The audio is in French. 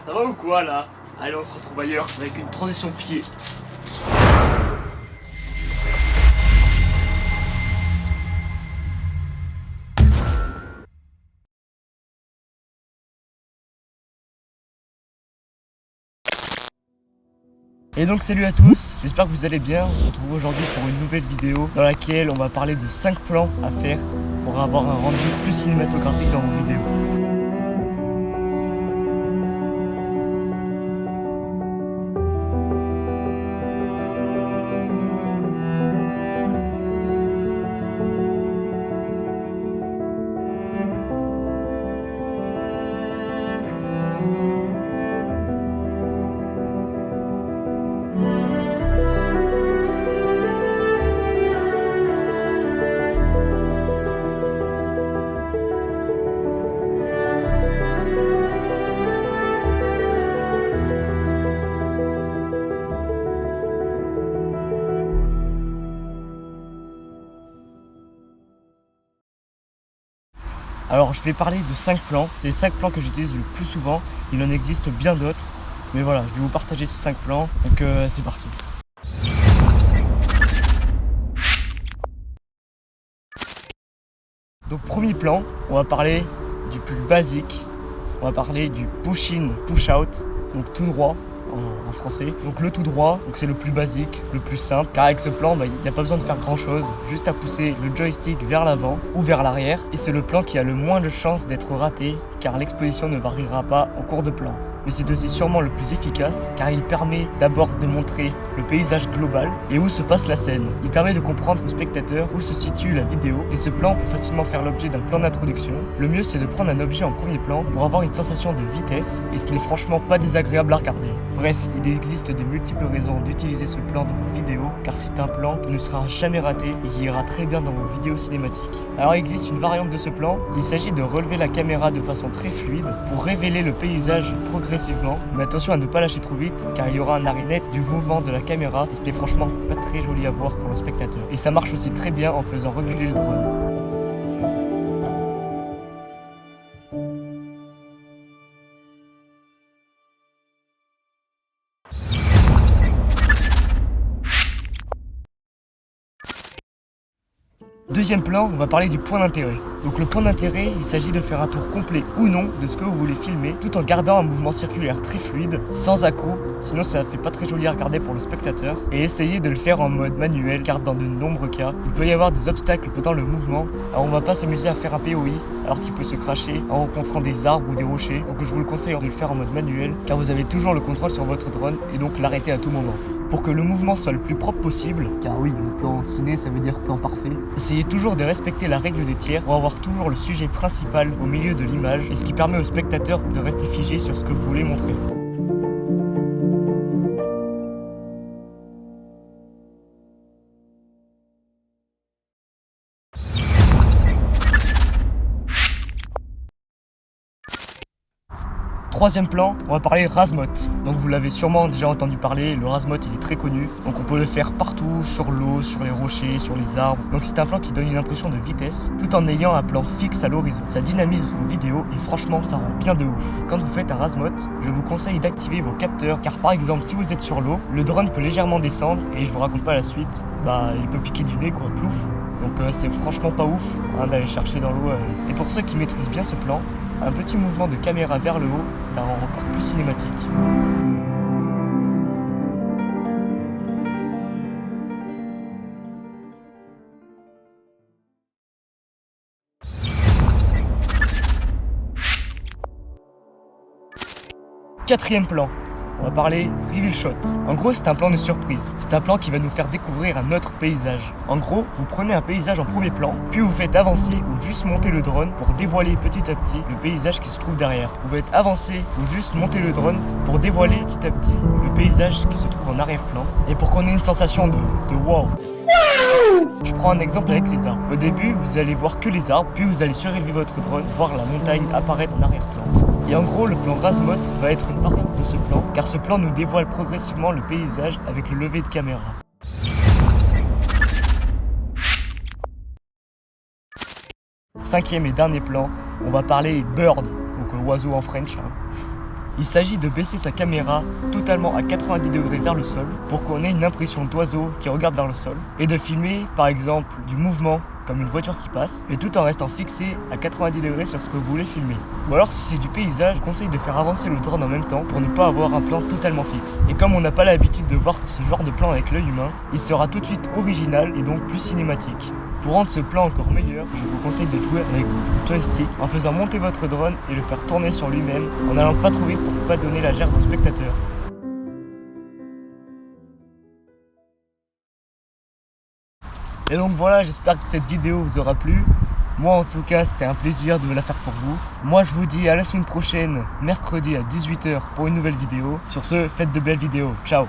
Ça va ou quoi là? Allez, on se retrouve ailleurs avec une transition pied. Et donc salut à tous, j'espère que vous allez bien. On se retrouve aujourd'hui pour une nouvelle vidéo dans laquelle on va parler de 5 plans à faire pour avoir un rendu plus cinématographique dans vos vidéos. Alors je vais parler de 5 plans, c'est les 5 plans que j'utilise le plus souvent, il en existe bien d'autres, mais voilà, je vais vous partager ces 5 plans, donc c'est parti. Donc premier plan, on va parler du plus basique, on va parler du push in, push out, donc tout droit en français. Donc le tout droit, c'est le plus basique, le plus simple, car avec ce plan, il n'y a pas besoin de faire grand chose, juste à pousser le joystick vers l'avant ou vers l'arrière, et c'est le plan qui a le moins de chances d'être raté, car l'exposition ne variera pas en cours de plan. Mais c'est aussi sûrement le plus efficace, car il permet d'abord de montrer le paysage global et où se passe la scène. Il permet de comprendre au spectateur où se situe la vidéo, et ce plan peut facilement faire l'objet d'un plan d'introduction. Le mieux, c'est de prendre un objet en premier plan pour avoir une sensation de vitesse, et ce n'est franchement pas désagréable à regarder. Bref, il existe de multiples raisons d'utiliser ce plan dans vos vidéos, car c'est un plan qui ne sera jamais raté et qui ira très bien dans vos vidéos cinématiques. Alors il existe une variante de ce plan, il s'agit de relever la caméra de façon très fluide pour révéler le paysage progressivement, mais attention à ne pas lâcher trop vite car il y aura un arrêt net du mouvement de la caméra et ce n'est franchement pas très joli à voir pour le spectateur. Et ça marche aussi très bien en faisant reculer le drone. Deuxième plan, on va parler du point d'intérêt. Donc le point d'intérêt, il s'agit de faire un tour complet ou non de ce que vous voulez filmer, tout en gardant un mouvement circulaire très fluide, sans à-coups, sinon ça fait pas très joli à regarder pour le spectateur. Et essayez de le faire en mode manuel, car dans de nombreux cas, il peut y avoir des obstacles pendant le mouvement. Alors on va pas s'amuser à faire un POI, alors qu'il peut se cracher en rencontrant des arbres ou des rochers. Donc je vous le conseille de le faire en mode manuel, car vous avez toujours le contrôle sur votre drone et donc l'arrêter à tout moment. Pour que le mouvement soit le plus propre possible, car oui, le plan ciné ça veut dire plan parfait, essayez toujours de respecter la règle des tiers pour avoir toujours le sujet principal au milieu de l'image, et ce qui permet au spectateur de rester figé sur ce que vous voulez montrer. Troisième plan, on va parler Razmot. Donc vous l'avez sûrement déjà entendu parler, le Razmot il est très connu. Donc on peut le faire partout, sur l'eau, sur les rochers, sur les arbres. Donc c'est un plan qui donne une impression de vitesse, tout en ayant un plan fixe à l'horizon. Ça dynamise vos vidéos et franchement ça rend bien de ouf. Quand vous faites un Razmot, je vous conseille d'activer vos capteurs, car par exemple si vous êtes sur l'eau, le drone peut légèrement descendre et je vous raconte pas la suite, il peut piquer du nez quoi, plouf. Donc c'est franchement pas ouf d'aller chercher dans l'eau. Et pour ceux qui maîtrisent bien ce plan, un petit mouvement de caméra vers le haut, ça rend encore plus cinématique. Quatrième plan. On va parler Reveal Shot. En gros, c'est un plan de surprise. C'est un plan qui va nous faire découvrir un autre paysage. En gros, vous prenez un paysage en premier plan, puis vous faites avancer ou juste monter le drone pour dévoiler petit à petit le paysage qui se trouve derrière. Vous faites avancer ou juste monter le drone pour dévoiler petit à petit le paysage qui se trouve en arrière-plan. Et pour qu'on ait une sensation de wow. Je prends un exemple avec les arbres. Au début, vous allez voir que les arbres, puis vous allez surélever votre drone, voir la montagne apparaître en arrière-plan. Et en gros, le plan Razmot va être une variante de ce plan, car ce plan nous dévoile progressivement le paysage avec le lever de caméra. Cinquième et dernier plan, on va parler bird, donc oiseau en French. Il s'agit de baisser sa caméra totalement à 90 degrés vers le sol pour qu'on ait une impression d'oiseau qui regarde vers le sol et de filmer par exemple du mouvement comme une voiture qui passe, mais tout en restant fixé à 90 degrés sur ce que vous voulez filmer. Ou alors si c'est du paysage, je conseille de faire avancer le drone en même temps pour ne pas avoir un plan totalement fixe. Et comme on n'a pas l'habitude de voir ce genre de plan avec l'œil humain, il sera tout de suite original et donc plus cinématique. Pour rendre ce plan encore meilleur, je vous conseille de jouer avec votre joystick en faisant monter votre drone et le faire tourner sur lui-même en n'allant pas trop vite pour ne pas donner la gerbe aux spectateurs. Et donc voilà, j'espère que cette vidéo vous aura plu. Moi en tout cas, c'était un plaisir de la faire pour vous. Moi je vous dis à la semaine prochaine, mercredi à 18 h pour une nouvelle vidéo. Sur ce, faites de belles vidéos. Ciao.